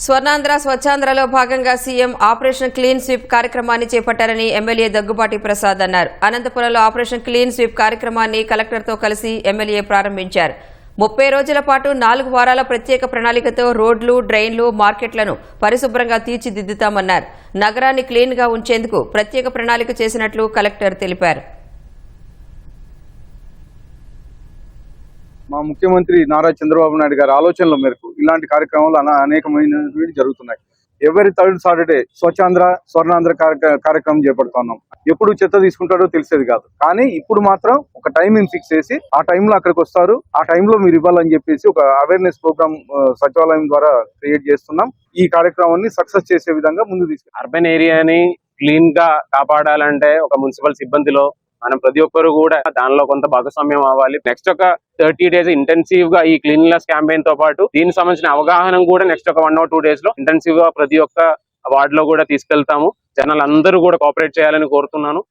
స్వర్ణాంధ్ర స్వచ్ఛాంధ్రలో భాగంగా CM operation clean sweep కార్యక్రమాన్ని చేపట్టారని MLA Daggubati Prasad అన్నారు. అనంతపురంలో ఆపరేషన్ క్లీన్ స్వీప్ కార్యక్రమాన్ని కలెక్టర్తో కలిసి ఎమ్మెల్యే ప్రారంభించారు. 30 రోజుల పాటు 4 వారాల ప్రత్యేక ప్రణాళికతో రోడ్లు, డ్రైన్లు, మార్కెట్లను పరిశుభ్రంగా తీర్చిదిద్దుతామన్నారు. నగరాన్ని క్లీన్ గా ఉంచేందుకు ప్రత్యేక ప్రణాళిక చేసినట్లు కలెక్టర్ తెలిపారు. మా ముఖ్యమంత్రి నారా చంద్రబాబు నాయుడు గారి ఆలోచనల మేరకు ఇలాంటి కార్యక్రమాలు అనేకమైనవి జరుగుతున్నాయి. ఎవరి థర్డ్ సాటర్డే స్వచ్ఛాంధ్ర స్వర్ణాంధ్ర కార్యక్రమం చేపడుతున్నాం. ఎప్పుడు చెత్త తీసుకుంటాడో తెలిసేది కాదు, కానీ ఇప్పుడు మాత్రం ఒక టైమింగ్ ఫిక్స్ చేసి ఆ టైంలో అక్కడికి వస్తారు, ఆ టైంలో మీరు ఇవ్వాలని చెప్పేసి ఒక అవేర్నెస్ ప్రోగ్రామ్ సచివాలయం ద్వారా క్రియేట్ చేస్తున్నాం. ఈ కార్యక్రమాన్ని సక్సెస్ చేసే విధంగా ముందు తీసుకు అర్బన్ ఏరియాని క్లీన్ గా కాపాడాలంటే ఒక మున్సిపల్ సిబ్బందిలో మనం ప్రతి ఒక్కరు కూడా దానిలో కొంత భాగస్వామ్యం అవ్వాలి. నెక్స్ట్ ఒక 30 days ఇంటెన్సివ్ గా ఈ క్లీన్లెస్ క్యాంపెయిన్ తో పాటు దీనికి సంబంధించిన అవగాహన కూడా నెక్స్ట్ ఒక 1 or 2 days లో ఇంటెన్సివ్ గా ప్రతి ఒక్క వార్డ్ లో కూడా తీసుకెళ్తాము. జనాలు అందరూ కూడా కోఆపరేట్ చేయాలని కోరుతున్నాను.